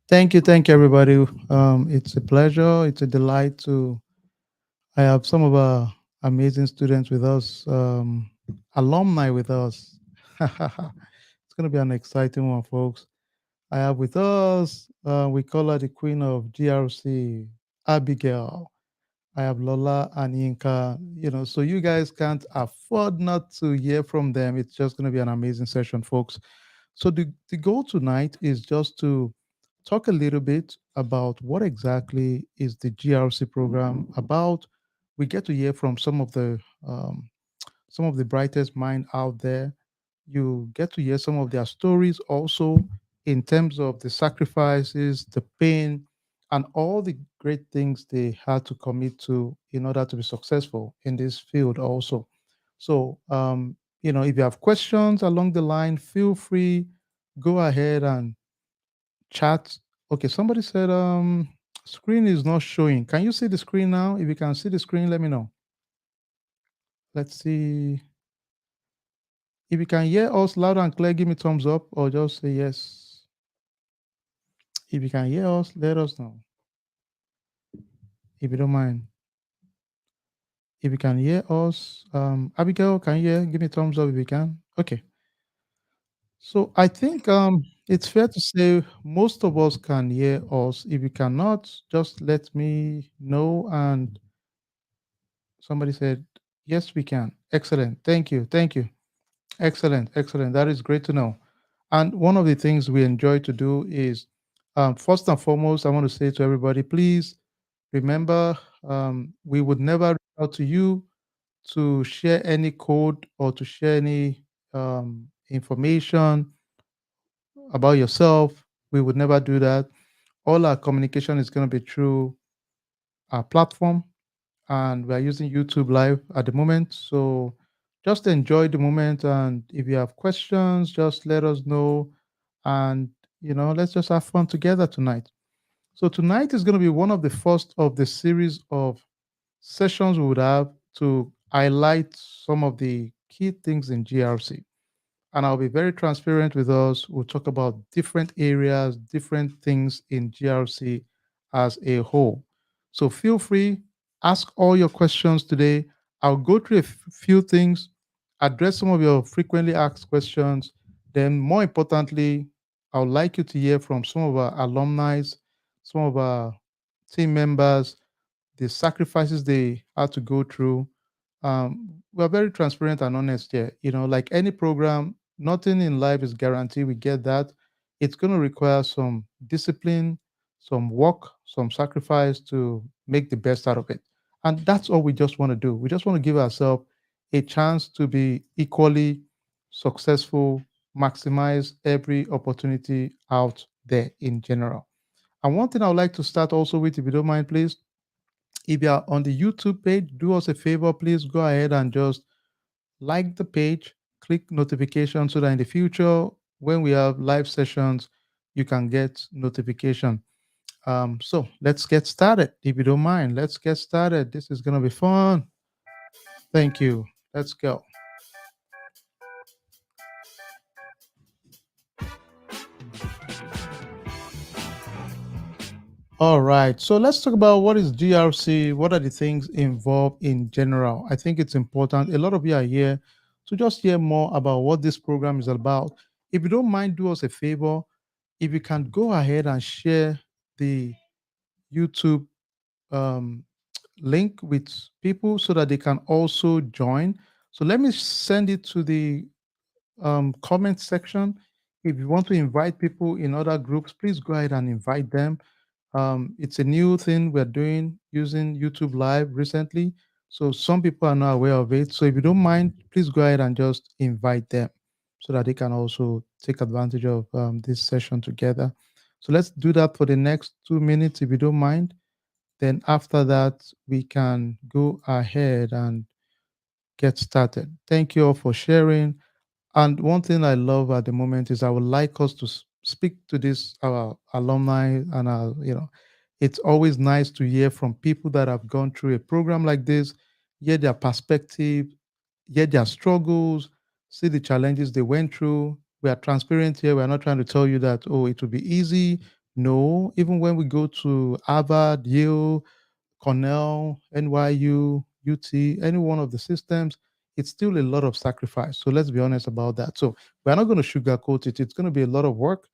Thank you, everybody. It's a pleasure. It's a delight to. I have some of our amazing students with us, alumni with us. It's going to be an exciting one, folks. I have with us, we call her the queen of GRC, Abigail. I have Lola and Yinka. So you guys can't afford not to hear from them. It's just going to be an amazing session, folks. So the goal tonight is just to talk a little bit about what exactly is the GRC program about. We get to hear from um, some of the brightest mind out there. You get to hear some of their stories also in terms of the sacrifices, the pain, and all the great things they had to commit to in order to be successful in this field also. So, if you have questions along the line, feel free, go ahead and chat. Okay, somebody said screen is not showing. Can you see the screen now? If you can see the screen, let me know. Let's see. If you can hear us loud and clear, give me thumbs up or just say yes. If you can hear us, let us know. If you don't mind. If you can hear us, Abigail, can you hear? Give me thumbs up if you can. Okay. So I think it's fair to say most of us can hear us. If you cannot, just let me know. And somebody said, yes, we can. Excellent. Thank you. Thank you. Excellent. Excellent. That is great to know. And one of the things we enjoy to do is, first and foremost, I want to say to everybody, please remember, we would never reach out to you to share any code or to share any information about yourself. We would never do that. All our communication is going to be through our platform, and we are using YouTube Live at the moment. So just enjoy the moment. And if you have questions, just let us know. And, let's just have fun together tonight. So tonight is going to be one of the first of the series of sessions we would have to highlight some of the key things in GRC. And I'll be very transparent with us. We'll talk about different areas, different things in GRC as a whole. So feel free, ask all your questions today. I'll go through a few things, address some of your frequently asked questions. Then, more importantly, I would like you to hear from some of our alumni, some of our team members, the sacrifices they had to go through. We're very transparent and honest here. Like any program, nothing in life is guaranteed. We get that. It's going to require some discipline, some work, some sacrifice to make the best out of it. And that's all we just want to do. We just want to give ourselves a chance to be equally successful, maximize every opportunity out there in general. And one thing I would like to start also with, if you don't mind, please, if you are on the YouTube page, do us a favor, please go ahead and just like the page, click notification so that in the future, when we have live sessions, you can get notification. So let's get started. If you don't mind, let's get started. This is gonna be fun. Thank you. Let's go. All right. So let's talk about what is GRC. What are the things involved in general? I think it's important. A lot of you are here to just hear more about what this program is about. If you don't mind, do us a favor. If you can go ahead and share the YouTube um, link with people so that they can also join. So let me send it to the comment section. If you want to invite people in other groups, please go ahead and invite them. It's a new thing we're doing using YouTube Live recently. So some people are not aware of it. So if you don't mind, please go ahead and just invite them so that they can also take advantage of this session together. So let's do that for the next 2 minutes, if you don't mind. Then after that, we can go ahead and get started. Thank you all for sharing. And one thing I love at the moment is I would like us to speak to this our alumni and it's always nice to hear from people that have gone through a program like this, hear their perspective, hear their struggles, see the challenges they went through. We are transparent here. We are not trying to tell you that, oh, it will be easy. No, even when we go to Harvard, Yale, Cornell, NYU, UT, any one of the systems, it's still a lot of sacrifice. So let's be honest about that. So we're not going to sugarcoat it. It's going to be a lot of work,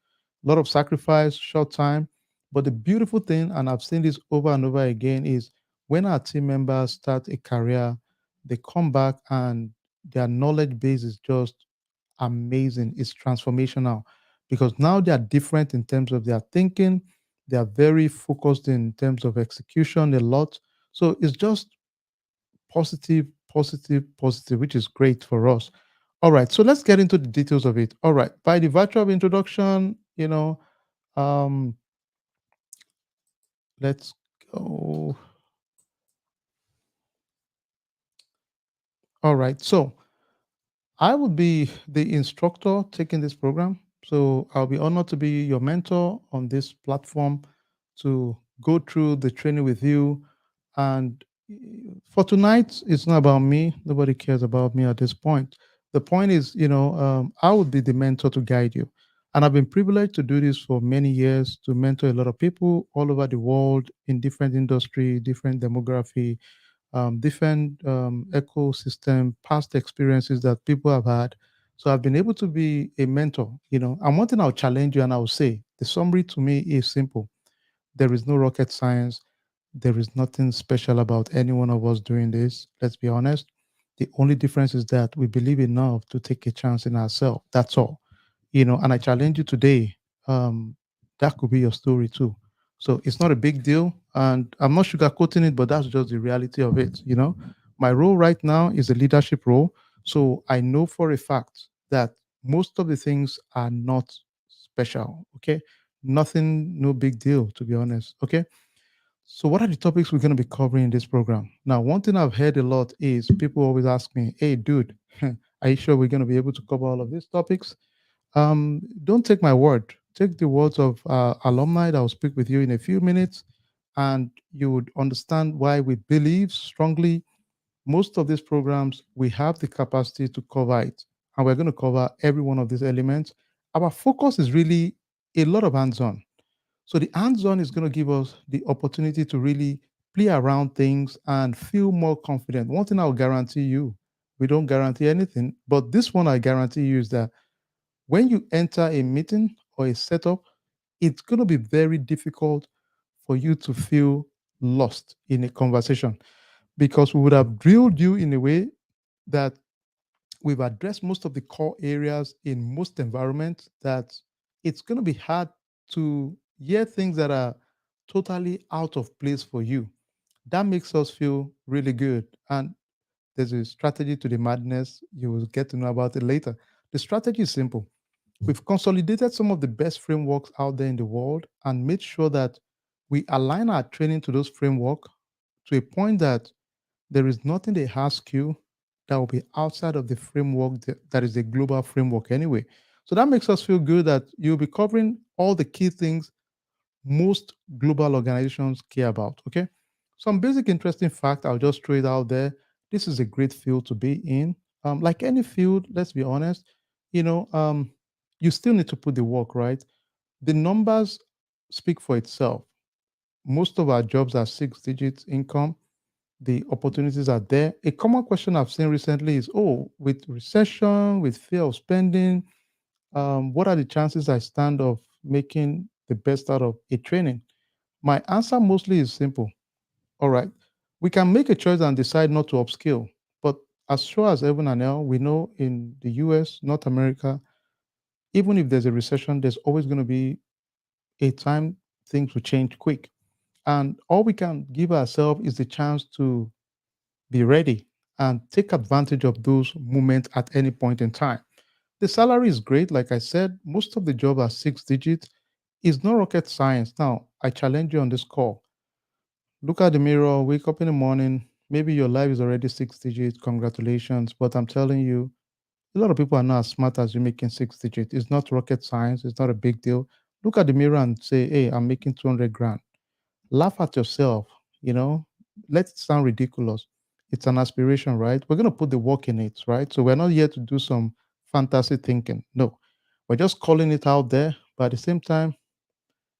a lot of sacrifice, short time. But the beautiful thing, and I've seen this over and over again, is when our team members start a career, they come back and their knowledge base is just amazing. It's transformational because now they are different in terms of their thinking. They are very focused in terms of execution a lot. So it's just positive, positive, positive, which is great for us. All right. So let's get into the details of it. All right. By the virtue of introduction, um, let's go. All right. So I will be the instructor taking this program. So I'll be honored to be your mentor on this platform to go through the training with you. And for tonight, it's not about me. Nobody cares about me at this point. The point is, I would be the mentor to guide you. And I've been privileged to do this for many years to mentor a lot of people all over the world in different industry, different demography, different ecosystem, past experiences that people have had. So I've been able to be a mentor, And one thing I'll challenge you and I'll say the summary to me is simple. There is no rocket science. There is nothing special about any one of us doing this. Let's be honest. The only difference is that we believe enough to take a chance in ourselves. That's all. And I challenge you today. That could be your story too. So it's not a big deal. And I'm not sugarcoating it, but that's just the reality of it. My role right now is a leadership role. So I know for a fact that most of the things are not special. Okay. Nothing, no big deal, to be honest. Okay. So, what are the topics we're going to be covering in this program? Now, one thing I've heard a lot is people always ask me, hey, dude, are you sure we're going to be able to cover all of these topics? Don't take my word. Take the words of alumni that will speak with you in a few minutes, and you would understand why we believe strongly most of these programs, we have the capacity to cover it. And we're going to cover every one of these elements. Our focus is really a lot of hands on. So the hands-on is going to give us the opportunity to really play around things and feel more confident. One thing I'll guarantee you, we don't guarantee anything, but this one I guarantee you is that when you enter a meeting or a setup, it's going to be very difficult for you to feel lost in a conversation because we would have drilled you in a way that we've addressed most of the core areas in most environments that it's going to be hard to hear things that are totally out of place for you. That makes us feel really good. And there's a strategy to the madness. You will get to know about it later. The strategy is simple. We've consolidated some of the best frameworks out there in the world and made sure that we align our training to those frameworks to a point that there is nothing they ask you that will be outside of the framework that is a global framework anyway. So that makes us feel good that you'll be covering all the key things most global organizations care about. Okay. Some basic interesting fact, I'll just throw it out there. This is a great field to be in. Like any field, let's be honest, you know, um, you still need to put the work, right? The numbers speak for itself. Most of our jobs are 6 digits income, the opportunities are there. A common question I've seen recently is, oh, with recession, with fear of spending, what are the chances I stand of making the best out of a training? My answer mostly is simple. All right, we can make a choice and decide not to upskill, but as sure as heaven and hell, we know in the US, North America, even if there's a recession, there's always going to be a time things will change quick. And all we can give ourselves is the chance to be ready and take advantage of those moments at any point in time. The salary is great. Like I said, most of the jobs are 6 digits. It's not rocket science. Now, I challenge you on this call. Look at the mirror, wake up in the morning. Maybe your life is already 6 digits. Congratulations. But I'm telling you, a lot of people are not as smart as you making 6 digits. It's not rocket science. It's not a big deal. Look at the mirror and say, hey, I'm making 200 grand. Laugh at yourself, you know, let it sound ridiculous. It's an aspiration, right? We're going to put the work in it, right? So we're not here to do some fantasy thinking. No, we're just calling it out there, but at the same time,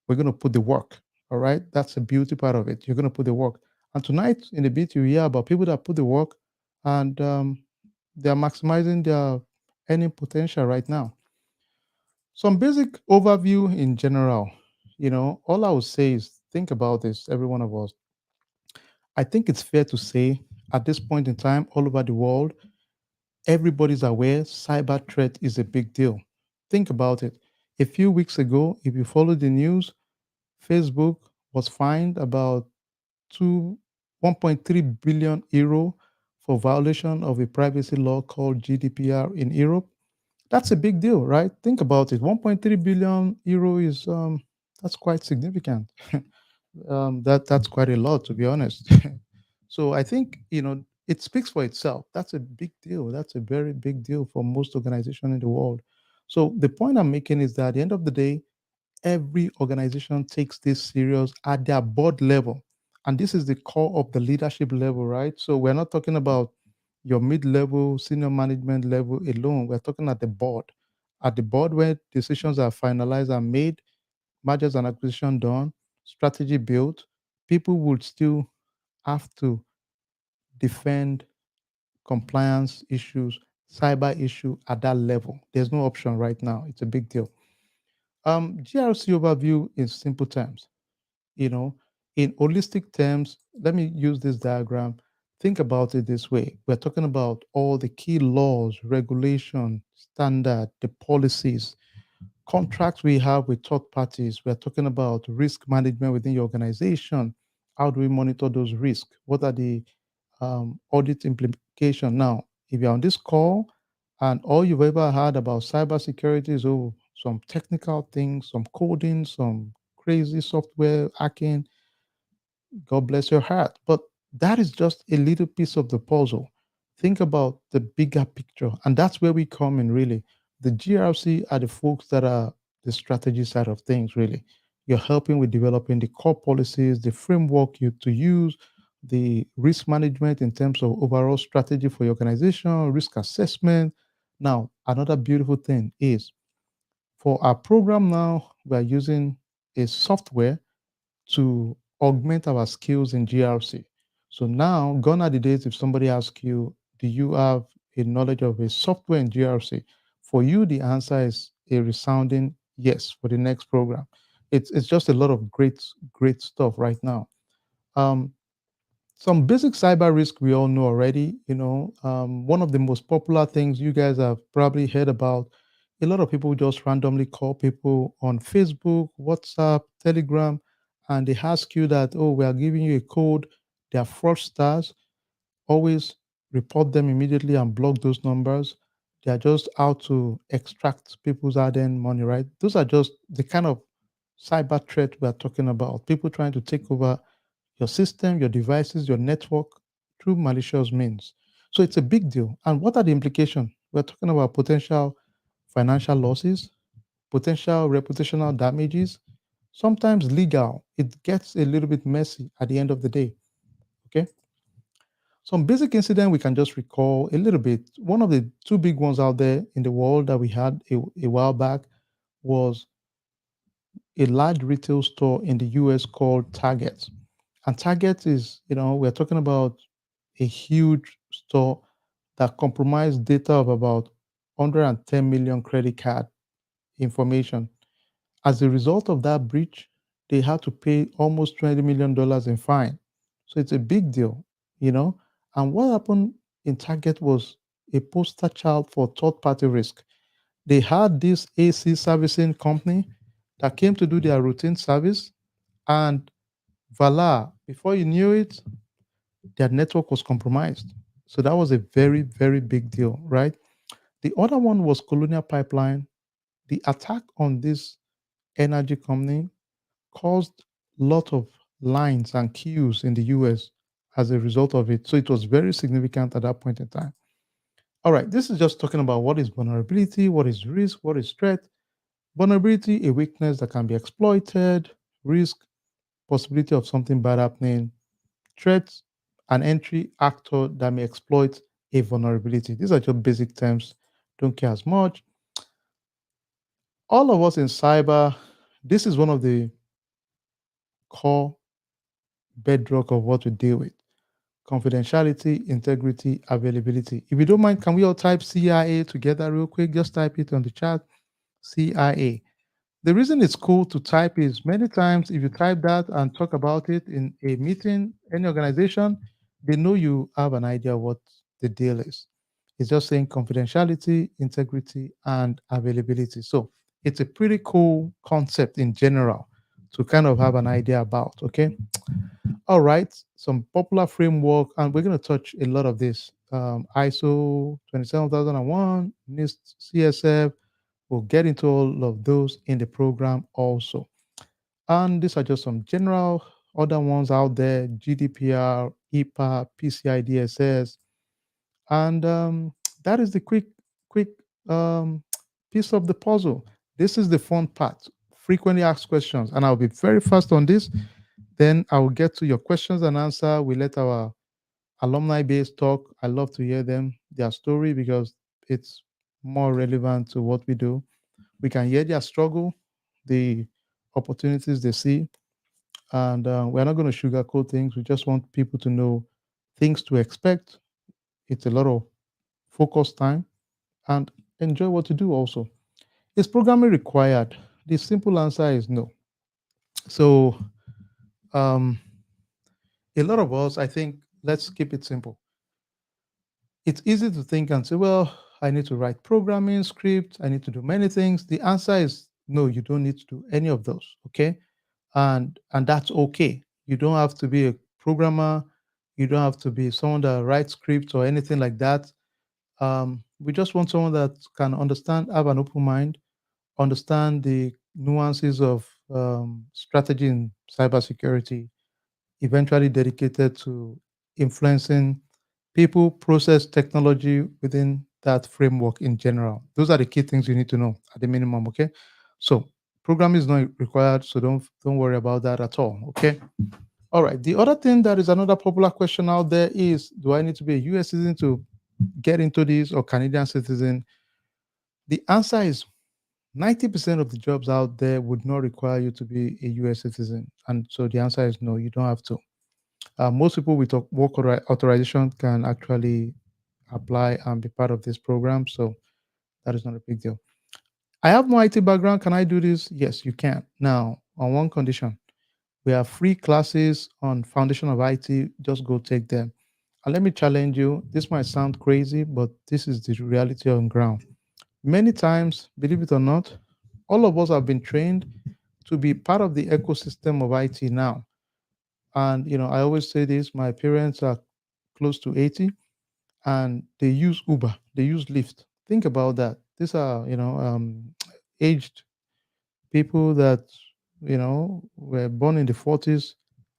we're going to put the work. All right. That's the beauty part of it. You're going to put the work. And tonight, in a bit, you hear about people that put the work and they're maximizing their earning potential right now. Some basic overview in general. All I would say is think about this, every one of us. I think it's fair to say at this point in time, all over the world, everybody's aware cyber threat is a big deal. Think about it. A few weeks ago, if you follow the news, Facebook was fined about two 1.3 billion euro for violation of a privacy law called GDPR in Europe. That's a big deal, right? Think about it. 1.3 billion euro is that's quite significant. That's quite a lot, to be honest. So I think it speaks for itself. That's a big deal. That's a very big deal for most organizations in the world. So the point I'm making is that at the end of the day, every organization takes this serious at their board level. And this is the core of the leadership level, right? So we're not talking about your mid level, senior management level alone. We're talking at the board. At the board where decisions are finalized and made, mergers and acquisition done, strategy built, people would still have to defend compliance issues, cyber issue at that level. There's no option right now. It's a big deal. GRC overview in simple terms. you know, in holistic terms, let me use this diagram. Think about it this way. We're talking about all the key laws, regulation, standard, the policies, contracts we have with third parties. We're talking about risk management within your organization. How do we monitor those risks? What are the audit implication? Now, if you're on this call and all you've ever heard about cybersecurity is some technical things, some coding, some crazy software hacking, God bless your heart. But that is just a little piece of the puzzle. Think about the bigger picture. And that's where we come in, really. The GRC are the folks that are the strategy side of things, really. You're helping with developing the core policies, the framework you to use, the risk management in terms of overall strategy for your organization, risk assessment. Now, another beautiful thing is for our program now, we're using a software to augment our skills in GRC. So now, gone are the days if somebody asks you, do you have a knowledge of a software in GRC? For you, the answer is a resounding yes for the next program. It's just a lot of great stuff right now. Um, some basic cyber risk we all know already. One of the most popular things you guys have probably heard about. A lot of people just randomly call people on Facebook, WhatsApp, Telegram, and they ask you that, oh, we are giving you a code. They are fraudsters. Always report them immediately and block those numbers. They are just out to extract people's hard-earned money, right? Those are just the kind of cyber threat we are talking about. People trying to take over your system, your devices, your network through malicious means. So it's a big deal. And what are the implications? We're talking about potential financial losses, potential reputational damages, sometimes legal. It gets a little bit messy at the end of the day. Okay. Some basic incident we can just recall a little bit. One of the two big ones out there in the world that we had a while back was a large retail store in the US called Target. And Target is, we're talking about a huge store that compromised data of about 110 million credit card information. As a result of that breach, they had to pay almost $20 million in fine. So it's a big deal, you know. And what happened in Target was a poster child for third party risk. They had this AC servicing company that came to do their routine service, and voila, before you knew it, their network was compromised. So that was a very, very big deal, right? The other one was Colonial Pipeline. The attack on this energy company caused a lot of lines and queues in the US as a result of it. So it was very significant at that point in time. All right, this is just talking about what is vulnerability, what is risk, what is threat. Vulnerability, a weakness that can be exploited, risk, possibility of something bad happening, threats, an entry actor that may exploit a vulnerability. These are just basic terms don't care as much. All of us in cyber, this is one of the core bedrock of what we deal with: confidentiality, integrity, availability. If you don't mind, can we all type CIA together real quick? Just type it on the chat. CIA. The reason it's cool to type is many times if you type that and talk about it in a meeting, any organization, they know you have an idea what the deal is. It's just saying confidentiality, integrity, and availability. So it's a pretty cool concept in general to kind of have an idea about. Okay. All right. Some popular framework, and we're going to touch a lot of this. ISO 27001, NIST, CSF. We'll get into all of those in the program also. And these are just some general other ones out there: GDPR, HIPAA, PCI DSS. And that is the quick um, piece of the puzzle. This is the fun part: frequently asked questions. And I'll be very fast on this. Then I will get to your questions and answer. We let our alumni base talk. I love to hear them, their story, because it's more relevant to what we do. We can hear their struggle, the opportunities they see, and we're not going to sugarcoat things. We just want people to know things to expect. It's a lot of focus time and enjoy what you do also. Is programming required? The simple answer is no. So, um, a lot of us, I think, let's keep it simple. It's easy to think and say, well, I need to write programming script, I need to do many things. The answer is no, you don't need to do any of those. Okay. And that's okay. You don't have to be a programmer, you don't have to be someone that writes scripts or anything like that. We just want someone that can understand, have an open mind, understand the nuances of strategy in cybersecurity, eventually dedicated to influencing people, process, technology within that framework in general. Those are the key things you need to know at the minimum. Okay. So programming is not required, so don't worry about that at all. Okay. All right. The other thing that is another popular question out there is: do I need to be a US citizen to get into this, or Canadian citizen? The answer is 90% of the jobs out there would not require you to be a US citizen. And so the answer is no, you don't have to. Most people with authorization can actually apply and be part of this program. So that is not a big deal. I have no IT background. Can I do this? Yes, you can. Now, on one condition: we have free classes on foundation of IT. Just go take them. And let me challenge you. This might sound crazy, but this is the reality on ground. Many times, believe it or not, all of us have been trained to be part of the ecosystem of IT now. And I always say this: my parents are close to 80, and they use Uber, they use Lyft. Think about that. These are aged people that were born in the 40s,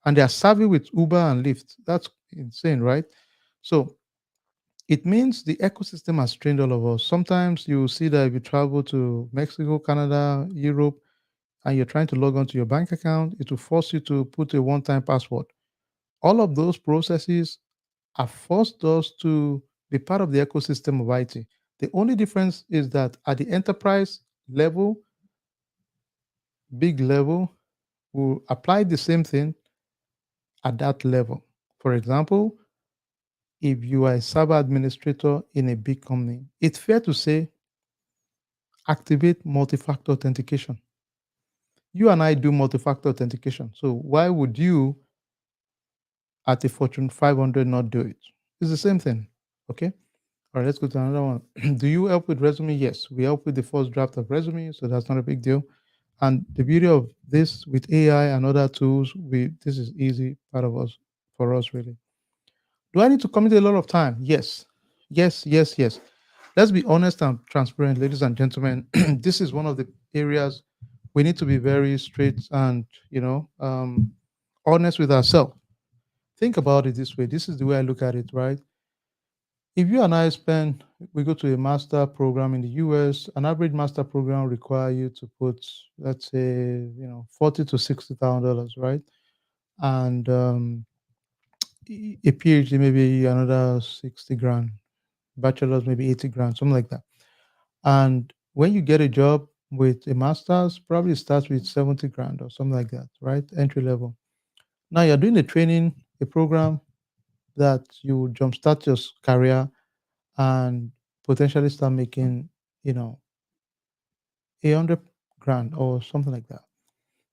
and they are savvy with Uber and Lyft. That's insane, right? So it means the ecosystem has trained all of us. Sometimes you will see that if you travel to Mexico, Canada, Europe, and you're trying to log on to your bank account, it will force you to put a one-time password. All of those processes have forced us to be part of the ecosystem of IT. The only difference is that at the enterprise level, big level, will apply the same thing at that level. For example, if you are a server administrator in a big company, it's fair to say activate multi-factor authentication. You and I do multi-factor authentication. So why would you at a Fortune 500 not do it? It's the same thing. Okay. All right, let's go to another one. Do you help with resume? Yes, we help with the first draft of resume, so that's not a big deal. And the beauty of this with AI and other tools, this is easy part of us for us really. Do I need to commit a lot of time? Yes, yes, yes, yes. Let's be honest and transparent, ladies and gentlemen. This is one of the areas we need to be very straight and honest with ourselves. Think about it this way. This is the way I look at it, right? If you and I we go to a master program in the US, an average master program require you to put, let's say, 40 to $60,000, right? And a PhD maybe another 60 grand, bachelor's maybe 80 grand, something like that. And when you get a job with a master's, probably starts with 70 grand or something like that, right? Entry level. Now you're doing a training, a program that you will jumpstart your career and potentially start making, you know, 100 grand or something like that.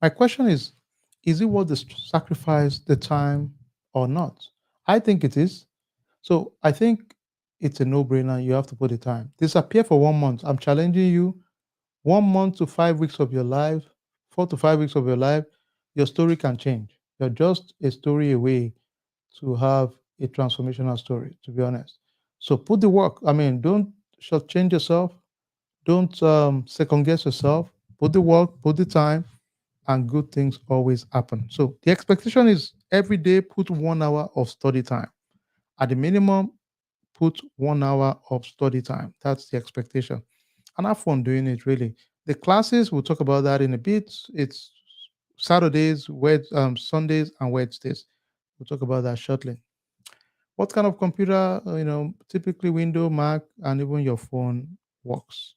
My question is it worth the sacrifice, the time or not? I think it is. So I think it's a no-brainer. You have to put the time. Disappear for 1 month. I'm challenging you. 1 month to 5 weeks of your life, 4 to 5 weeks of your life, your story can change. You're just a story away to have a transformational story, to be honest. So put the work. I mean, don't shortchange yourself. Don't second guess yourself. Put the work, put the time, and good things always happen. So the expectation is every day put 1 hour of study time. At the minimum, put 1 hour of study time. That's the expectation. And have fun doing it, really. The classes, we'll talk about that in a bit. It's Saturdays, Sundays, and Wednesdays. We'll talk about that shortly. What kind of computer, typically Windows, Mac, and even your phone works?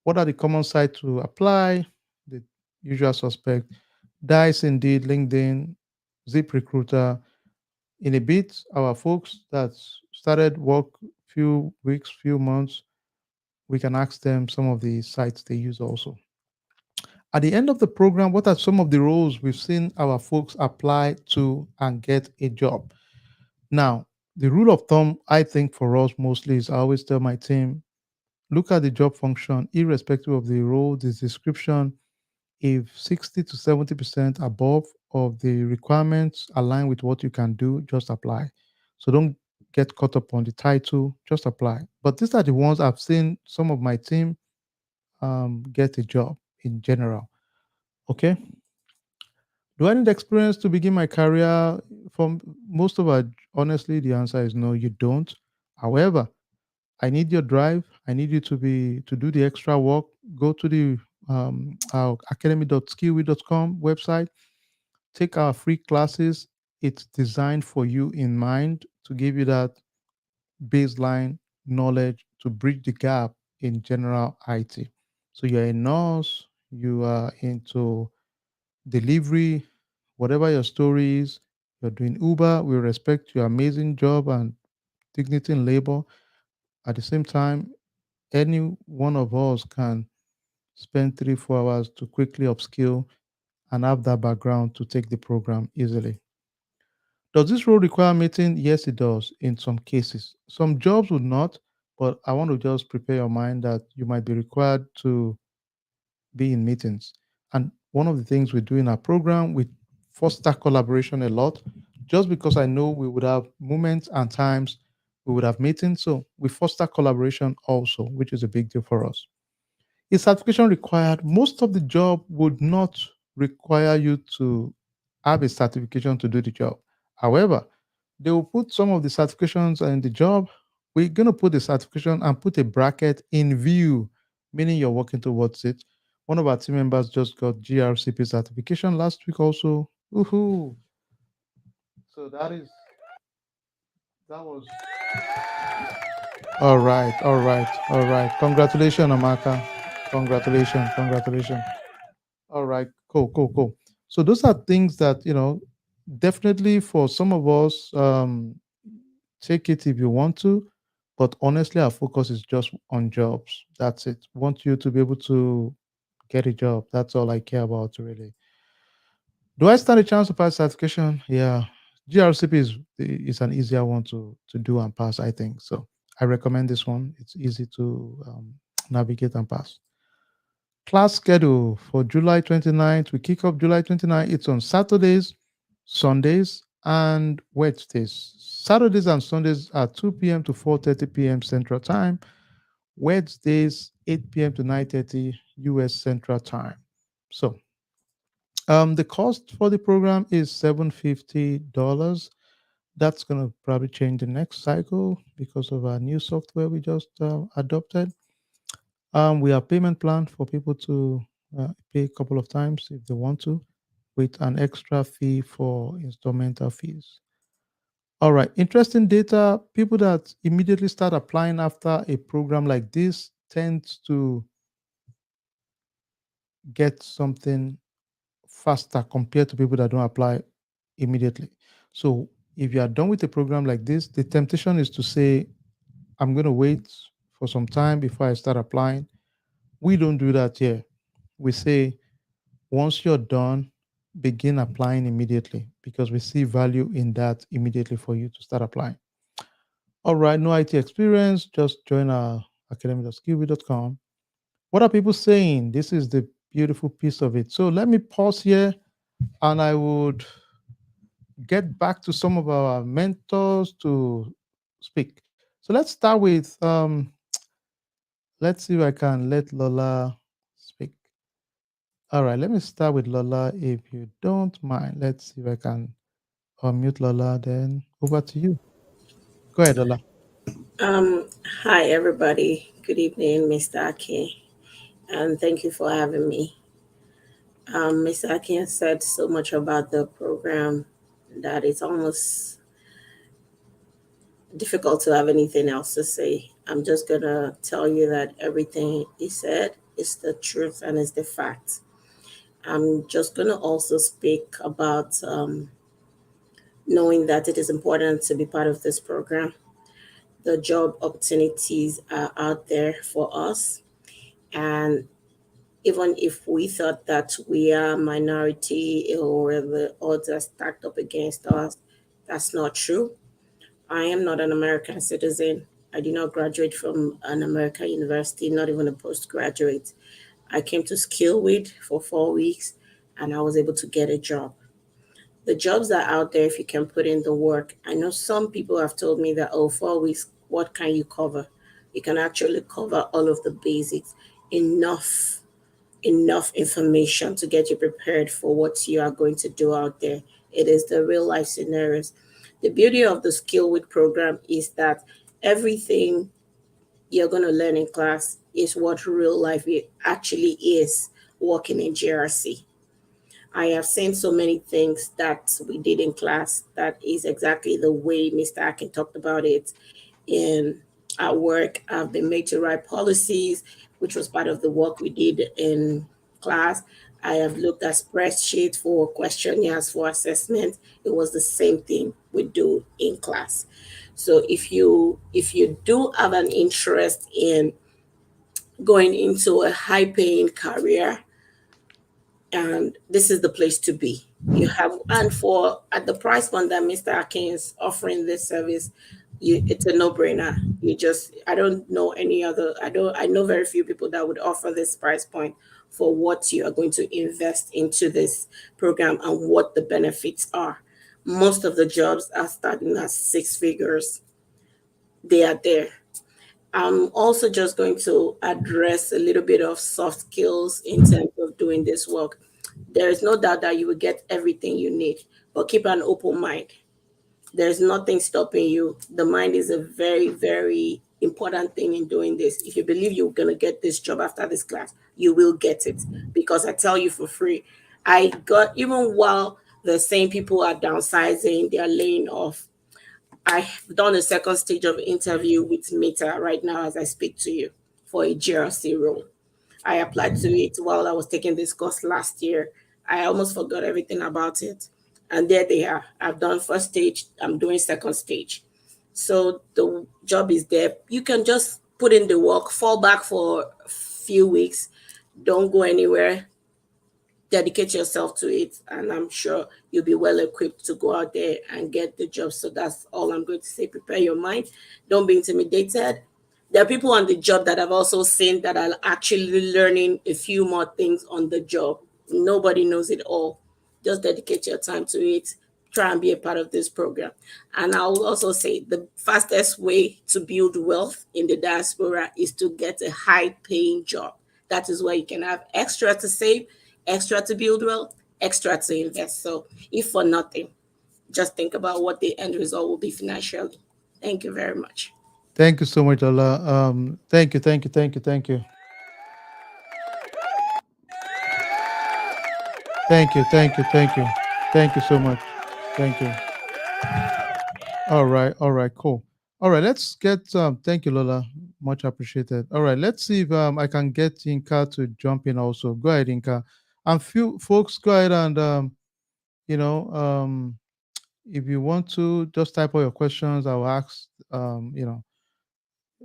What are the common sites to apply? The usual suspect, Dice, Indeed, LinkedIn, ZipRecruiter. In a bit, our folks that started work few weeks, few months, we can ask them some of the sites they use also. At the end of the program, what are some of the roles we've seen our folks apply to and get a job? Now, the rule of thumb, I think for us mostly is I always tell my team, look at the job function, irrespective of the role, the description. If 60 to 70% above of the requirements align with what you can do, just apply. So don't get caught up on the title, just apply. But these are the ones I've seen some of my team get a job in general. Okay. Do I need experience to begin my career? From most of our, honestly, the answer is no, you don't. However, I need your drive. I need you to do the extra work. Go to the our academy.skillweed.com website. Take our free classes. It's designed for you in mind to give you that baseline knowledge to bridge the gap in general IT. So you're a nurse, you are into delivery, whatever your story is, you're doing Uber, we respect your amazing job and dignity in labor. At the same time, any one of us can spend 3 4 hours to quickly upskill and have that background to take the program easily. Does this role require meeting? Yes, it does in some cases. Some jobs would not, but I want to just prepare your mind that you might be required to be in meetings. And one of the things we do in our program, we foster collaboration a lot. Just because I know we would have moments and times we would have meetings. So we foster collaboration also, which is a big deal for us. Is certification required? Most of the job would not require you to have a certification to do the job. However, they will put some of the certifications in the job. We're going to put the certification and put a bracket in view, meaning you're working towards it. One of our team members just got GRCP certification last week also. Woohoo! So that was all right, all right, all right. Congratulations, Amaka. Congratulations, congratulations. All right, cool, cool, cool. So those are things that definitely for some of us, take it if you want to, but honestly, our focus is just on jobs. That's it. Want you to be able to get a job. That's all I care about, really. Do I stand a chance to pass certification? Yeah, GRCP is an easier one to do and pass. I think so. I recommend this one. It's easy to navigate and pass. Class schedule for July 29th. We kick off July 29th. It's on Saturdays, Sundays, and Wednesdays. Saturdays and Sundays are 2 p.m. to 4:30 p.m. Central Time. Wednesdays, 8 p.m. to 9:30 US Central Time. So, the cost for the program is $750. That's going to probably change the next cycle because of our new software we just adopted. We have payment plan for people to pay a couple of times if they want to, with an extra fee for instrumental fees. All right, interesting data. People that immediately start applying after a program like this tend to get something faster compared to people that don't apply immediately. So if you are done with a program like this, the temptation is to say, I'm going to wait for some time before I start applying. We don't do that here. We say, once you're done, begin applying immediately because we see value in that immediately for you to start applying. All right, no IT experience, just join our academy.skillweed.com. What are people saying? This is the beautiful piece of it. So let me pause here and I would get back to some of our mentors to speak. So let's start with let's see if I can let Lola speak. All right, let me start with Lola if you don't mind. Let's see if I can unmute Lola, then over to you. Go ahead, Lola. Um, Hi everybody. Good evening, Mr. Ake, and thank you for having me. Mr. Ake has said so much about the program that it's almost difficult to have anything else to say. I'm just gonna tell you that everything he said is the truth and is the fact. I'm just gonna also speak about knowing that it is important to be part of this program. The job opportunities are out there for us, and even if we thought that we are minority or the odds are stacked up against us, that's not true. I am not an American citizen. I did not graduate from an American university, not even a postgraduate. I came to Skillweed for 4 weeks and I was able to get a job. The jobs are out there if you can put in the work. I know some people have told me that, oh, 4 weeks, what can you cover? You can actually cover all of the basics, enough information to get you prepared for what you are going to do out there. It is the real life scenarios. The beauty of the Skillweed program is that everything you're going to learn in class is what real life actually is working in GRC. I have seen so many things that we did in class that is exactly the way Mr. Akin talked about it in our work. I've been made to write policies, which was part of the work we did in class. I have looked at spreadsheets for questionnaires for assessment. It was the same thing we do in class. So if you do have an interest in going into a high paying career, and this is the place to be. You have, and for at the price point that Mr. Akin is offering this service, it's a no-brainer. I don't know any other, I know very few people that would offer this price point for what you are going to invest into this program and what the benefits are. Most of the jobs are starting at six figures. They are there. I'm also just going to address a little bit of soft skills in terms of doing this work. There is no doubt that you will get everything you need, but keep an open mind. There's nothing stopping you. The mind is a very, very important thing in doing this. If you believe you're going to get this job after this class, you will get it because I tell you for free. I got, even while the same people are downsizing, they are laying off. I've done a second stage of interview with Meta right now as I speak to you for a GRC role. I applied to it while I was taking this course last year. I almost forgot everything about it. And there they are. I've done first stage, I'm doing second stage. So the job is there. You can just put in the work, fall back for a few weeks, don't go anywhere, dedicate yourself to it, and I'm sure you'll be well equipped to go out there and get the job. So that's all I'm going to say. Prepare your mind, don't be intimidated. There are people on the job that I've also seen that are actually learning a few more things on the job. Nobody knows it all. Just dedicate your time to it. Try and be a part of this program. And I will also say the fastest way to build wealth in the diaspora is to get a high paying job. That is where you can have extra to save, extra to build wealth, extra to invest. So, if for nothing, just think about what the end result will be financially. Thank you very much. Thank you so much, Lola. Thank you, thank you, thank you, thank you, thank you, thank you, thank you, thank you so much. Thank you. All right, cool. All right, let's get. Thank you, Lola. Much appreciated. All right, let's see if I can get Inka to jump in also. Go ahead, Inka. And few folks, go ahead and you know, if you want to just type all your questions, I'll ask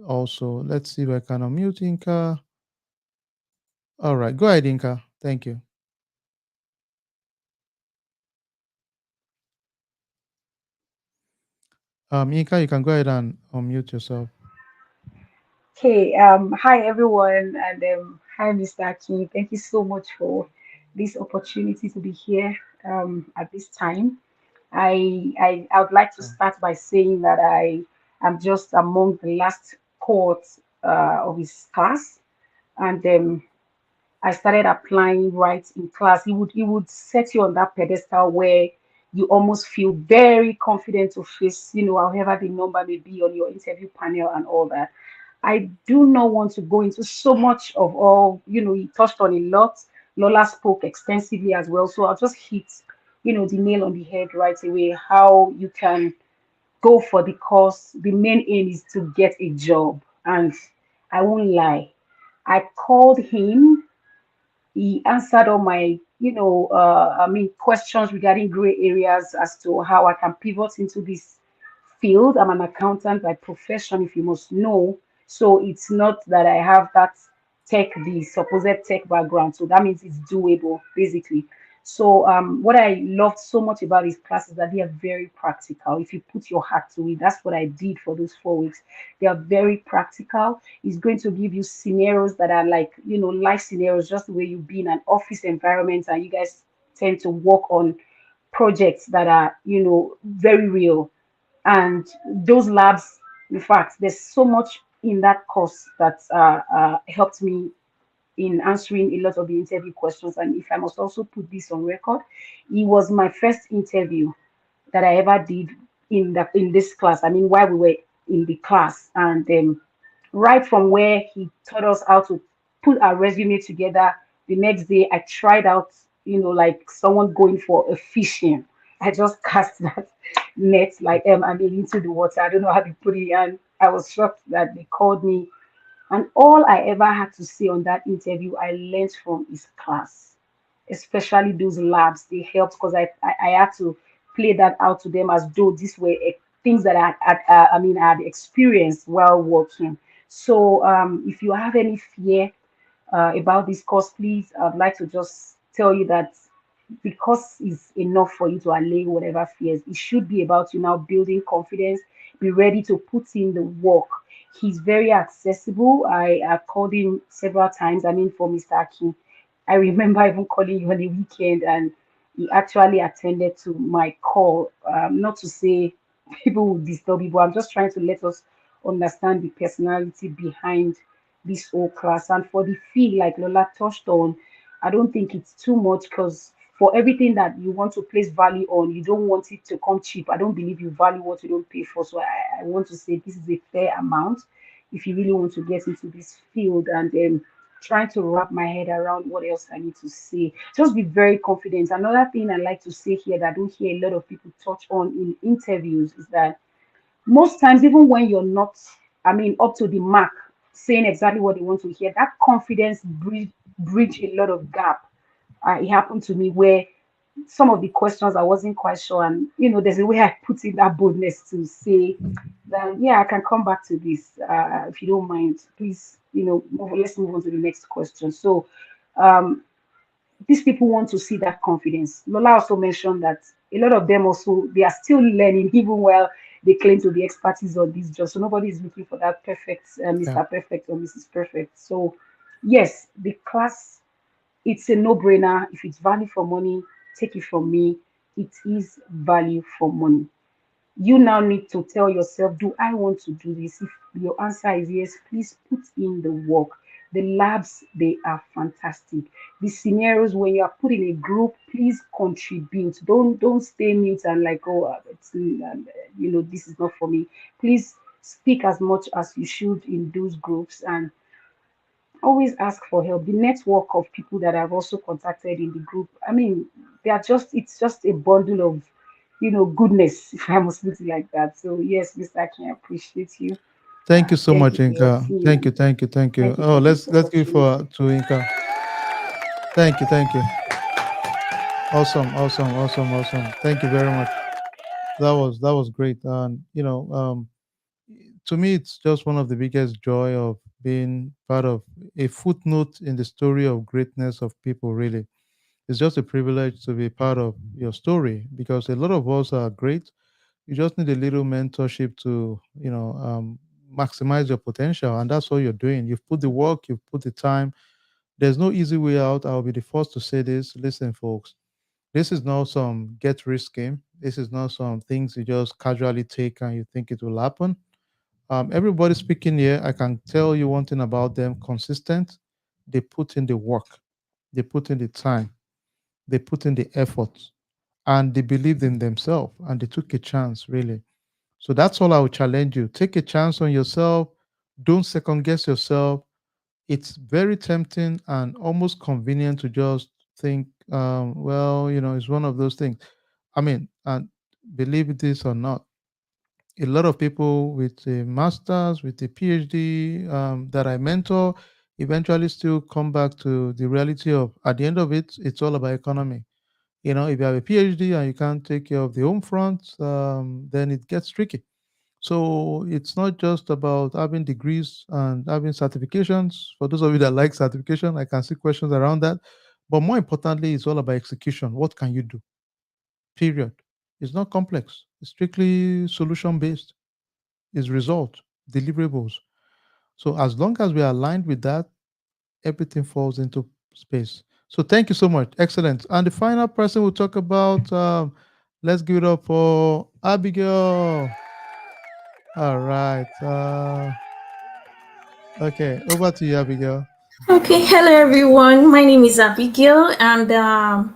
also. Let's see if I can unmute Inka. All right, go ahead, Inka. Thank you. Inka, you can go ahead and unmute yourself. Okay, hi everyone, and hi Mr. Aki. Thank you so much for this opportunity to be here at this time. I would like to Yeah. start by saying that I am just among the last cohort of his class, and I started applying right in class. He would set you on that pedestal where you almost feel very confident to face, however the number may be on your interview panel and all that. I do not want to go into so much of all, he touched on a lot. Lola spoke extensively as well. So I'll just hit, the nail on the head right away. How you can go for the course. The main aim is to get a job. And I won't lie. I called him. He answered all my questions regarding gray areas as to how I can pivot into this field. I'm an accountant by profession, if you must know. So it's not that I have that the supposed tech background. So that means it's doable, basically. So what I loved so much about these classes that they are very practical. If you put your heart to it, that's what I did for those 4 weeks. They are very practical. It's going to give you scenarios that are like, life scenarios, just the way you be in an office environment and you guys tend to work on projects that are, very real. And those labs, in fact, there's so much in that course that helped me in answering a lot of the interview questions. And if I must also put this on record, it was my first interview that I ever did in this class. I mean, while we were in the class, and right from where he taught us how to put our resume together. The next day, I tried out, like someone going for a fishing. I just cast that net, like I mean, into the water. I don't know how to put it, and I was shocked that they called me. And all I ever had to say on that interview, I learned from his class, especially those labs. They helped because I had to play that out to them as though these were things that I had experienced while working. So if you have any fear about this course, please, I'd like to just tell you that because it's enough for you to allay whatever fears. It should be about you now building confidence. Be ready to put in the work. He's very accessible. I called him several times. I mean, for Mr. Akin, I remember even calling you on the weekend, and he actually attended to my call. Not to say people will disturb you, but I'm just trying to let us understand the personality behind this whole class. And for the fee, like Lola touched on, I don't think it's too much because for everything that you want to place value on, you don't want it to come cheap. I don't believe you value what you don't pay for. So I want to say this is a fair amount if you really want to get into this field. And trying to wrap my head around what else I need to say. Just be very confident. Another thing I like to say here that I don't hear a lot of people touch on in interviews is that most times, even when you're not, I mean, up to the mark, saying exactly what they want to hear, that confidence bridge a lot of gap. It happened to me where some of the questions I wasn't quite sure, and there's a way I put in that boldness to say that yeah, I can come back to this if you don't mind. Please, let's move on to the next question. So, um, these people want to see that confidence. Lola also mentioned that a lot of them also they are still learning, even while they claim to be expertise on this job. So nobody is looking for that perfect Yeah. Mr. Perfect or Mrs. Perfect. So yes, the class it's a no-brainer. If it's value for money, take it from me. It is value for money. You now need to tell yourself, do I want to do this? If your answer is yes, please put in the work. The labs, they are fantastic. The scenarios when you are put in a group, please contribute. Don't stay mute and like, oh, this is not for me. Please speak as much as you should in those groups and always ask for help. The network of people that I've also contacted in the group, I mean, they are just it's just a bundle of goodness, if I must put it like that. So yes, Mr. Akin, I appreciate you. Thank you so Thank much, you for your Inka. Thank you, team. thank you, thank you. Thank you Oh, for this let's give it opportunity. for to Inka. Thank you, thank you. Awesome, awesome, awesome, awesome. Thank you very much. That was great. And to me, it's just one of the biggest joy of being part of a footnote in the story of greatness of people. Really, it's just a privilege to be part of your story because a lot of us are great. You just need a little mentorship to maximize your potential, and that's all you're doing. You've put the work, you've put the time. There's no easy way out. I'll be the first to say this. Listen, folks, this is not some get rich scheme. This is not some things you just casually take and you think it will happen. Everybody speaking here, I can tell you one thing about them: consistent. They put in the work, they put in the time, they put in the effort, and they believed in themselves and they took a chance, really. So that's all I would challenge you. Take a chance on yourself. Don't second guess yourself. It's very tempting and almost convenient to just think, well, it's one of those things. I mean, and believe this or not, a lot of people with a master's, with a PhD that I mentor, eventually still come back to the reality of at the end of it, it's all about economy. If you have a PhD and you can't take care of the home front, then it gets tricky. So it's not just about having degrees and having certifications. For those of you that like certification, I can see questions around that. But more importantly, it's all about execution. What can you do? Period. It's not complex. It's strictly solution based. It's result, deliverables. So as long as we are aligned with that, everything falls into space. So thank you so much. Excellent. And the final person we'll talk about, let's give it up for Abigail. All right. Okay, over to you, Abigail. Okay, hello everyone. My name is Abigail, and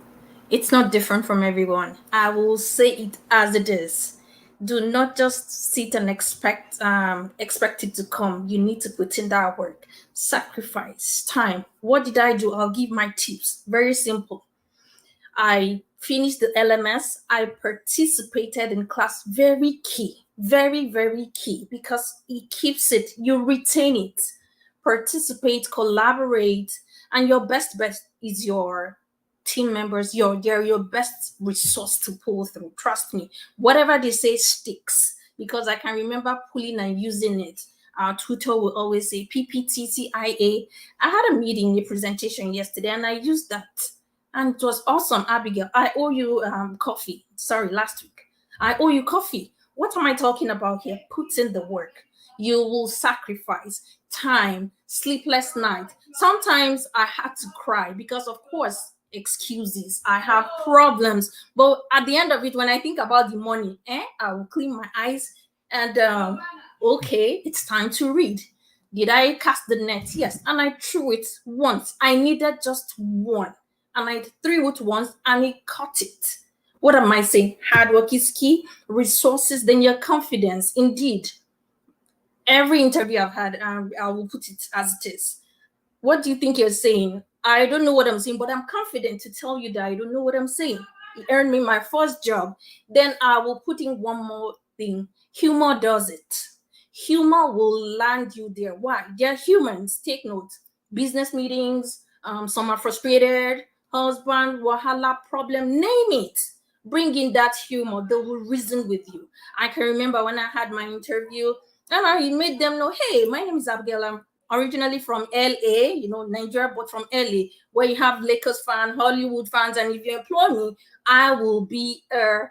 it's not different from everyone. I will say it as it is. Do not just sit and expect it to come. You need to put in that work, sacrifice time. What did I do? I'll give my tips. Very simple. I finished the LMS. I participated in class. Very key. Very, very key because it keeps it, you retain it. Participate, collaborate, and your best bet is your team members. They're your best resource to pull through. Trust me. Whatever they say sticks because I can remember pulling and using it. Our tutor will always say PPTCIA. I had a meeting, a presentation yesterday, and I used that and it was awesome, Abigail. I owe you coffee. Sorry, last week. I owe you coffee. What am I talking about here? Put in the work. You will sacrifice time, sleepless night. Sometimes I had to cry because, of course, excuses. I have problems. But at the end of it, when I think about the money, I will clean my eyes and okay, it's time to read. Did I cast the net? Yes. And I threw it once. I needed just one and I threw it once and it caught it. What am I saying? Hard work is key, resources, then your confidence. Indeed, every interview I've had, I will put it as it is. What do you think you're saying? I don't know what I'm saying, but I'm confident to tell you that I don't know what I'm saying. It earned me my first job. Then I will put in one more thing. Humor does it. Humor will land you there. Why? They're humans. Take note. Business meetings, some are frustrated, husband, wahala, problem, name it. Bring in that humor. They will reason with you. I can remember when I had my interview and I made them know, hey, my name is Abigail. I'm originally from LA, Nigeria, but from LA, where you have Lakers fans, Hollywood fans, and if you employ me, I will be a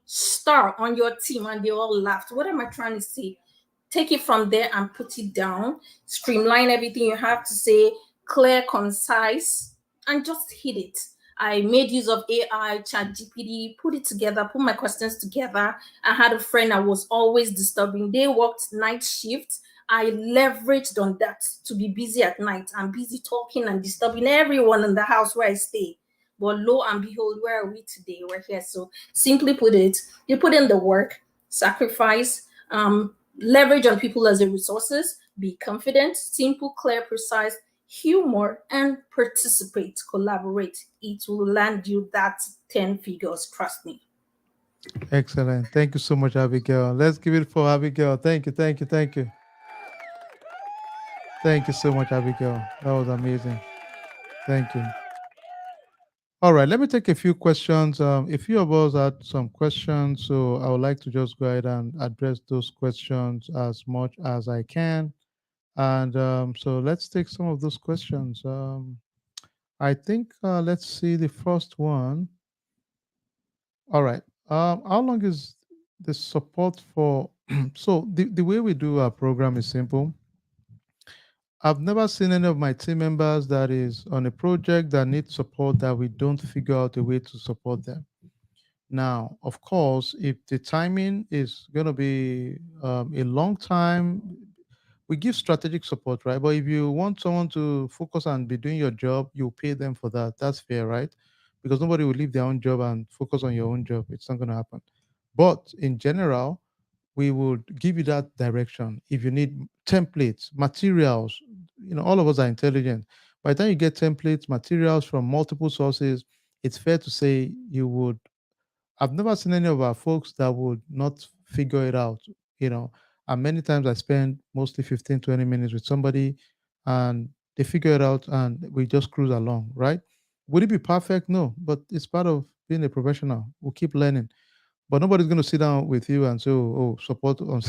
star on your team. And they all laughed. What am I trying to say? Take it from there and put it down. Streamline everything you have to say, clear, concise, and just hit it. I made use of AI, Chat GPT, put it together, put my questions together. I had a friend I was always disturbing. They worked night shifts. I leveraged on that to be busy at night. I'm busy talking and disturbing everyone in the house where I stay. But lo and behold, where are we today? We're here. So simply put it, you put in the work, sacrifice, leverage on people as a resources, be confident, simple, clear, precise, humor, and participate, collaborate. It will land you that 10 figures, trust me. Excellent. Thank you so much, Abigail. Let's give it for Abigail. Thank you, thank you, thank you. Thank you so much, Abigail. That was amazing. Thank you. All right, let me take a few questions. A few of us had some questions, so I would like to just go ahead and address those questions as much as I can. And so let's take some of those questions. I think let's see the first one. All right. How long is the support for? So the way we do our program is simple. I've never seen any of my team members that is on a project that needs support that we don't figure out a way to support them. Now, of course, if the timing is going to be a long time, we give strategic support, right? But if you want someone to focus and be doing your job, you pay them for that. That's fair, right? Because nobody will leave their own job and focus on your own job. It's not going to happen. But in general, we would give you that direction. If you need templates, materials, all of us are intelligent. By the time you get templates, materials from multiple sources, it's fair to say you would. I've never seen any of our folks that would not figure it out, you know. And many times I spend mostly 15, 20 minutes with somebody and they figure it out and we just cruise along, right? Would it be perfect? No, but it's part of being a professional. We'll keep learning. But nobody's going to sit down with you and say, "Oh, support on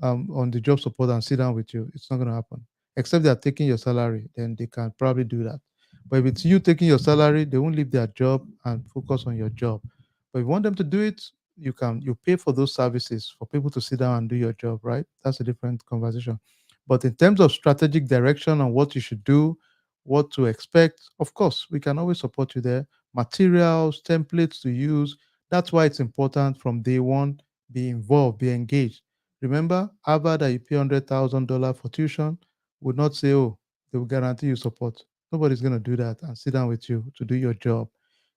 on the job support and sit down with you." It's not going to happen. Except they're taking your salary, then they can probably do that. But if it's you taking your salary, they won't leave their job and focus on your job. But if you want them to do it, you pay for those services for people to sit down and do your job, right? That's a different conversation. But in terms of strategic direction on what you should do, what to expect, of course, we can always support you there. Materials, templates to use, that's why it's important from day one, be involved, be engaged. Remember, Harvard that you pay $100,000 for tuition would not say, oh, they will guarantee you support. Nobody's going to do that and sit down with you to do your job.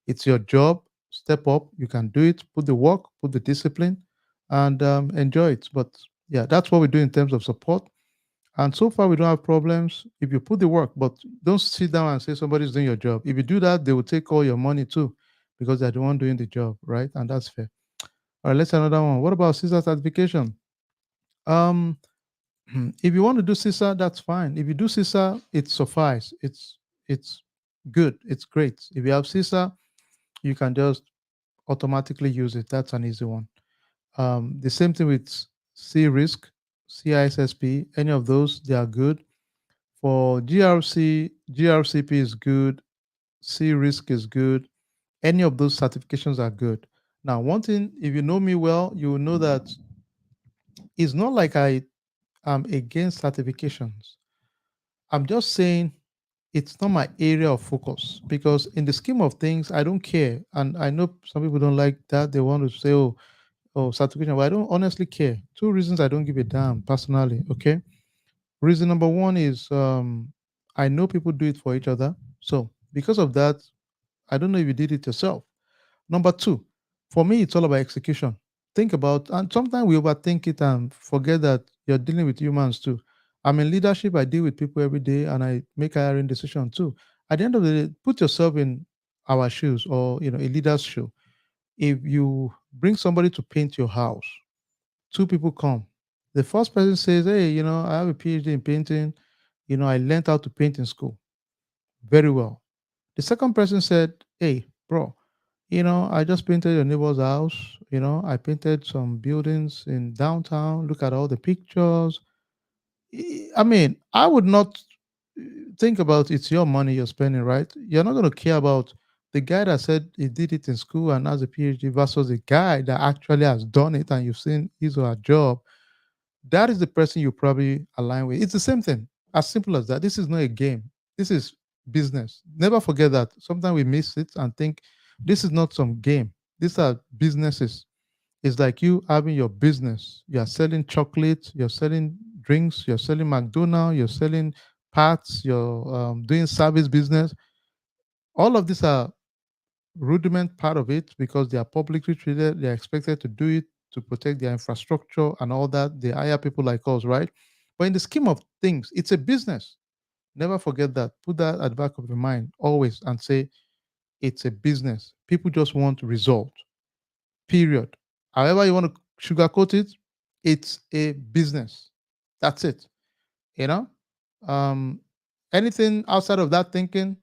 It's your job. Step up. You can do it. Put the work, put the discipline, and enjoy it. But yeah, that's what we do in terms of support. And so far, we don't have problems if you put the work, but don't sit down and say somebody's doing your job. If you do that, they will take all your money too because they're the one doing the job, right? And that's fair. All right, let's another one. What about CISA certification? Um, if you want to do CISA, that's fine. If you do CISA, it suffice. It's good. It's great. If you have CISA, you can just automatically use it. That's an easy one. The same thing with C risk, CISSP, any of those, they are good. For GRC, GRCP is good. C risk is good. Any of those certifications are good. Now, one thing, if you know me well, you will know that it's not like I am against certifications. I'm just saying it's not my area of focus because in the scheme of things, I don't care. And I know some people don't like that. They want to say, oh, certification. But I don't honestly care. Two reasons I don't give a damn personally. Okay. Reason number one is I know people do it for each other. So because of that, I don't know if you did it yourself. Number two, for me, it's all about execution. Think about, and sometimes we overthink it and forget that you're dealing with humans too. I'm in leadership, I deal with people every day and I make hiring decisions too. At the end of the day, put yourself in our shoes or a leader's shoe. If you bring somebody to paint your house, two people come. The first person says, "Hey, I have a PhD in painting. I learned how to paint in school very well." The second person said, "Hey, bro, I just painted your neighbor's house. I painted some buildings in downtown. Look at all the pictures." I mean, I would not think about it's your money you're spending, right? You're not going to care about the guy that said he did it in school and has a PhD versus the guy that actually has done it and you've seen his or her job. That is the person you probably align with. It's the same thing. As simple as that. This is not a game. This is business. Never forget that. Sometimes we miss it and think this is not some game. These are businesses. It's like you having your business. You are selling chocolates, you're selling drinks, you're selling McDonald's, you're selling parts, you're doing service business. All of these are rudiment part of it because they are publicly traded. They're expected to do it to protect their infrastructure and all that. They hire people like us, right? But in the scheme of things, it's a business. Never forget that. Put that at the back of your mind always and say it's a business. People just want result. Period. However you want to sugarcoat it, it's a business. That's it. You know? Um, Anything outside of that thinking,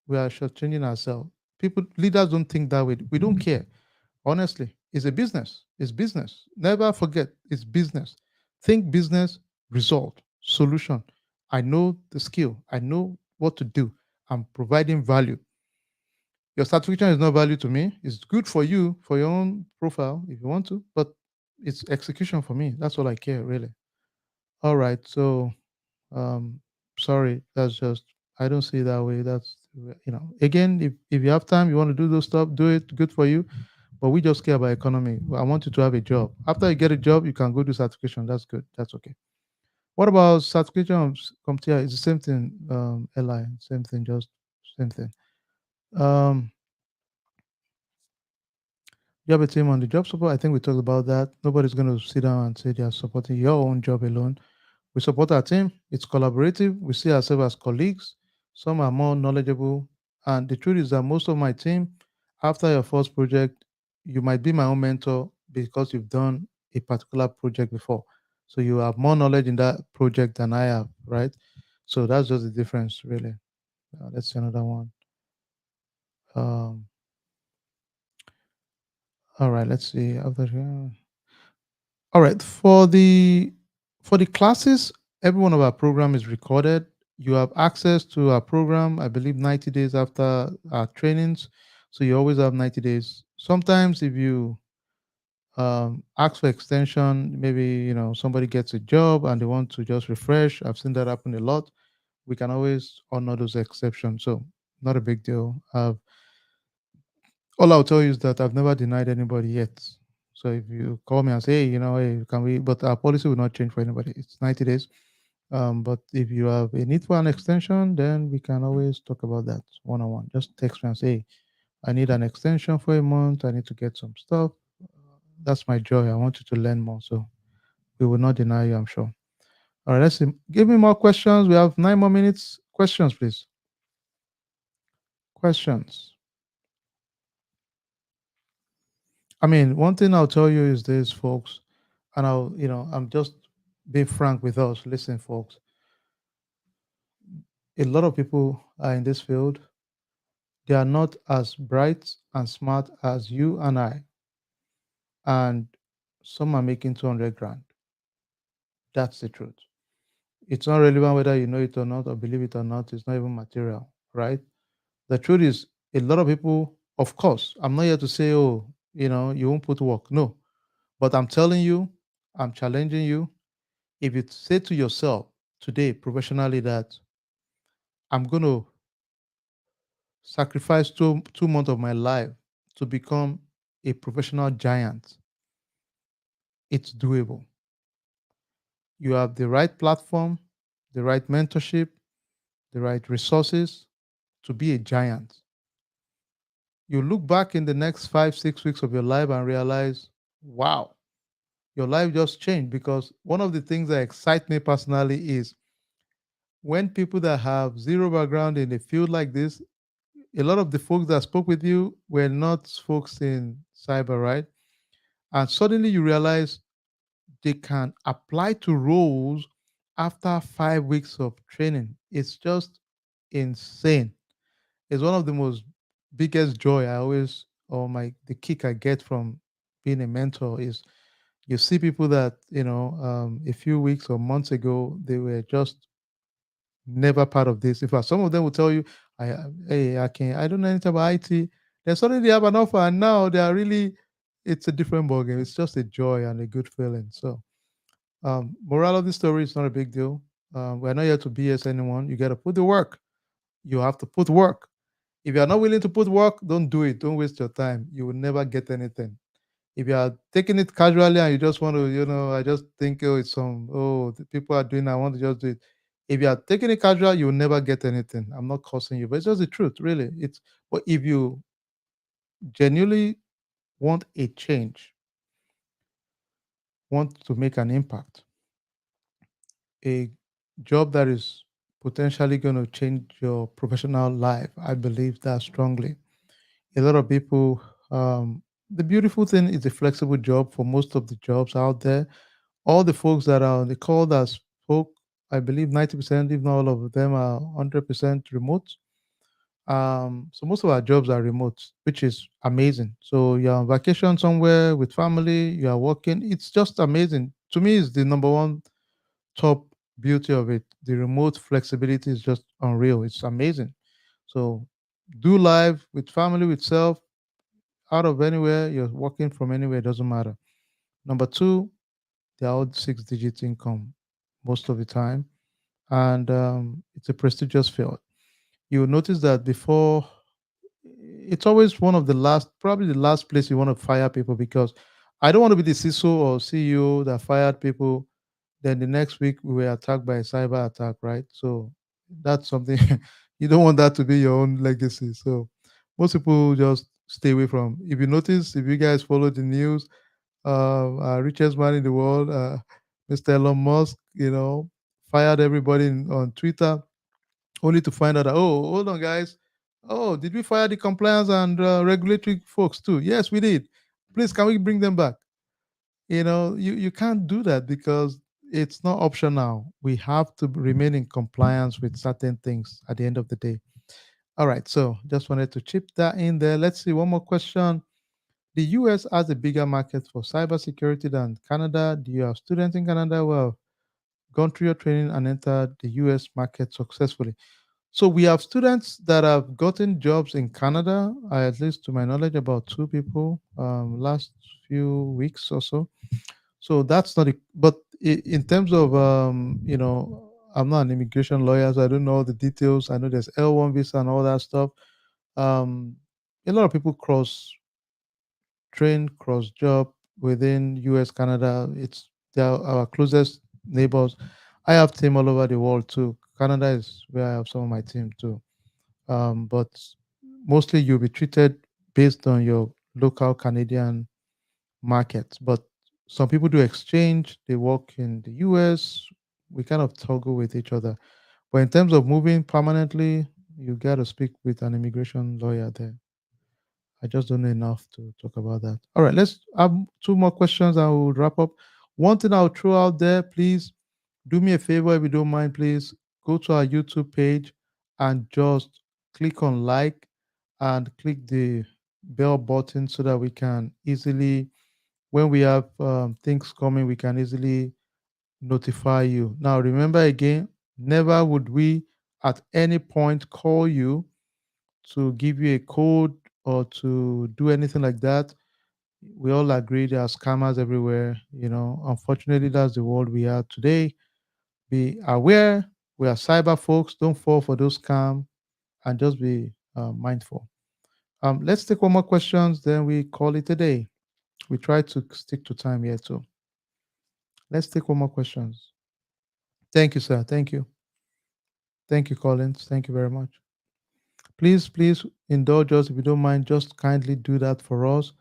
we are shortchanging ourselves. People, leaders don't think that way. We don't care. Honestly, it's a business. It's business. Never forget, it's business. Think business, result, solution. I know the skill. I know what to do. I'm providing value. Your certification is not value to me. It's good for you, for your own profile, if you want to, but it's execution for me. That's all I care, really. All right. So, um, sorry. That's just, I don't see it that way. That's, again, if you have time, you want to do those stuff, do it. Good for you. But we just care about economy. I want you to have a job. After you get a job, you can go do certification. That's good. That's okay. What about certification of CompTIA? It's the same thing, Li. Same thing, just same thing. Um, you have a team on the job support. I think we talked about that. Nobody's going to sit down and say they are supporting your own job alone. We support our team. It's collaborative. We see ourselves as colleagues. Some are more knowledgeable. And the truth is that most of my team, after your first project, you might be my own mentor because you've done a particular project before. So you have more knowledge in that project than I have, right? So that's just the difference, really. Let's see another one. Um, all right, let's see. All right, for the classes, every one of our program is recorded. You have access to our program, I believe 90 days after our trainings. So you always have 90 days. Sometimes if you ask for extension, maybe somebody gets a job and they want to just refresh. I've seen that happen a lot. We can always honor those exceptions. So not a big deal. All I'll tell you is that I've never denied anybody yet. So if you call me and say, hey, hey, can we? But our policy will not change for anybody. It's 90 days. But if you have a need for an extension, then we can always talk about that one on one. Just text me and say, hey, I need an extension for a month. I need to get some stuff. That's my joy. I want you to learn more. So we will not deny you, I'm sure. All right, let's see. Give me more questions. We have 9 more minutes. Questions, please. Questions. I mean, one thing I'll tell you is this, folks, and I'm just being frank with us. Listen, folks, a lot of people are in this field. They are not as bright and smart as you and I, and some are making 200 grand. That's the truth. It's not relevant whether you know it or not or believe it or not. It's not even material, right? The truth is, a lot of people, of course, I'm not here to say, oh, you won't put work. No. But I'm telling you, I'm challenging you. If you say to yourself today, professionally, that I'm going to sacrifice 2 months of my life to become a professional giant, it's doable. You have the right platform, the right mentorship, the right resources to be a giant. You look back in the next 5, 6 weeks of your life and realize, wow, your life just changed. Because one of the things that excite me personally is when people that have zero background in a field like this, a lot of the folks that spoke with you were not folks in cyber, right? And suddenly you realize they can apply to roles after 5 weeks of training. It's just insane. It's one of the most biggest joy I always, or the kick I get from being a mentor is you see people that a few weeks or months ago they were just never part of this. In fact, some of them will tell you, hey, I don't know anything about IT. Then suddenly they have an offer, and now they are really, it's a different ballgame. It's just a joy and a good feeling. So, moral of the story is not a big deal. We're not here to BS anyone. You got to put the work. You have to put work. If you are not willing to put work, don't do it. Don't waste your time. You will never get anything. If you are taking it casually and you just want to, I just think, oh, the people are doing, I want to just do it. If you are taking it casual, you will never get anything. I'm not cursing you, but it's just the truth, really. But if you genuinely want a change, want to make an impact, a job that is potentially going to change your professional life, I believe that strongly. A lot of people, the beautiful thing is a flexible job for most of the jobs out there. All the folks that are on the call that spoke, I believe 90%, if not all of them, are 100% remote. So most of our jobs are remote, which is amazing. So you're on vacation somewhere with family, you are working. It's just amazing. To me, it's the number one top beauty of it. The remote flexibility is just unreal. It's amazing. So do live with family, with self, out of anywhere, you're working from anywhere, it doesn't matter. Number two, they're all 6 digit income most of the time. And it's a prestigious field. You'll notice that before, it's always one of the last, probably the last place you want to fire people, because I don't want to be the CISO or CEO that fired people. Then the next week we were attacked by a cyber attack, right? So that's something you don't want that to be your own legacy. So most people just stay away from. If you notice, if you guys follow the news, richest man in the world, Mr. Elon Musk, fired everybody on Twitter, only to find out that, oh, hold on, guys. Oh, did we fire the compliance and regulatory folks too? Yes, we did. Please, can we bring them back? You can't do that because it's not optional. We have to remain in compliance with certain things at the end of the day. All right, so just wanted to chip that in there. Let's see one more question. The US has a bigger market for cybersecurity than Canada. Do you have students in Canada who have gone through your training and entered the US market successfully? So we have students that have gotten jobs in Canada, at least to my knowledge, about two people last few weeks or so. So that's not, but in terms of, I'm not an immigration lawyer, so I don't know all the details. I know there's L1 visa and all that stuff. Um, a lot of people train, cross job within US, Canada. They're our closest neighbors. I have team all over the world too. Canada is where I have some of my team too. But mostly you'll be treated based on your local Canadian market. But some people do exchange, they work in the US. We kind of toggle with each other. But in terms of moving permanently, you got to speak with an immigration lawyer there. I just don't know enough to talk about that. All right, let's have two more questions and we'll wrap up. One thing I'll throw out there, please do me a favor if you don't mind, please go to our YouTube page and just click on like and click the bell button so that we can easily, when we have things coming, we can easily notify you. Now, remember again, never would we at any point call you to give you a code or to do anything like that. We all agree there are scammers everywhere. Unfortunately, that's the world we are today. Be aware. We are cyber folks. Don't fall for those scams and just be mindful. Let's take one more questions, then we call it a day. We try to stick to time here too. Let's take one more questions. Thank you, sir. Thank you. Thank you, Collins. Thank you very much. Please indulge us if you don't mind. Just kindly do that for us.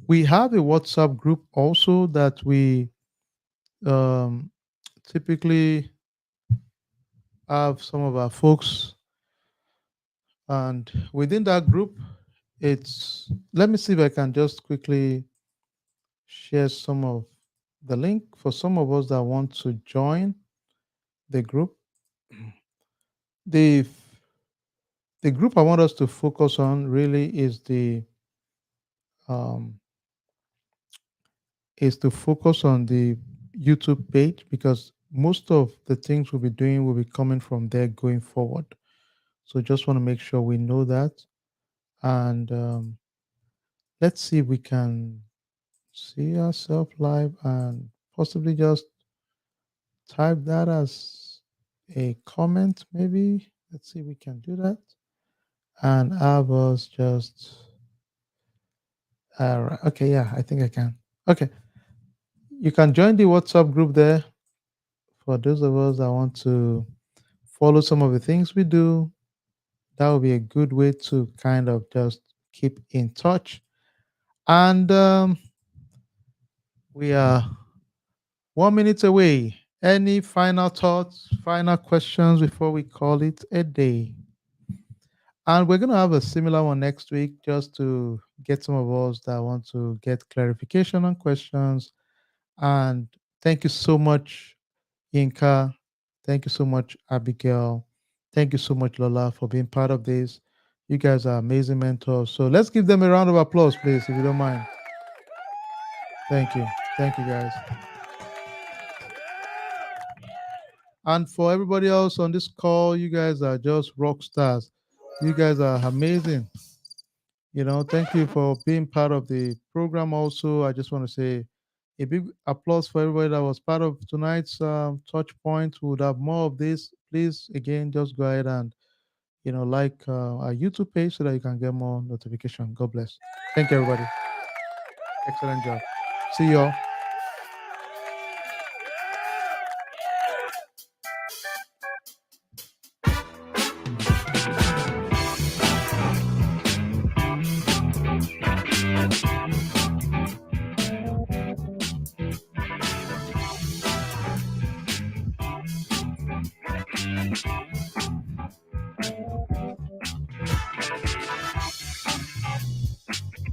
We have a WhatsApp group also that we um, typically have some of our folks, and within that group, let me see if I can just quickly share some of the link for some of us that want to join the group. The the group I want us to focus on really um, is to focus on the YouTube page, because most of the things we'll be doing will be coming from there going forward. So just want to make sure we know that, and let's see if we can see ourselves live and possibly just type that as a comment, maybe. Let's see if we can do that. And have us just, okay, yeah, I think I can. Okay, you can join the WhatsApp group there for those of us that want to follow some of the things we do. That would be a good way to kind of just keep in touch. And we are 1 minute away. Any final thoughts, final questions before we call it a day? And we're going to have a similar one next week just to get some of us that want to get clarification on questions. And thank you so much, Inka. Thank you so much, Abigail. Thank you so much, Lola, for being part of this. You guys are amazing mentors. So let's give them a round of applause, please, if you don't mind. Thank you. Thank you, guys. And for everybody else on this call, you guys are just rock stars. You guys are amazing. Thank you for being part of the program. Also, I just want to say a big applause for everybody that was part of tonight's touch point. We would have more of this. Please, again, just go ahead and like our YouTube page so that you can get more notification. God bless. Thank you, everybody. Excellent job. See you all.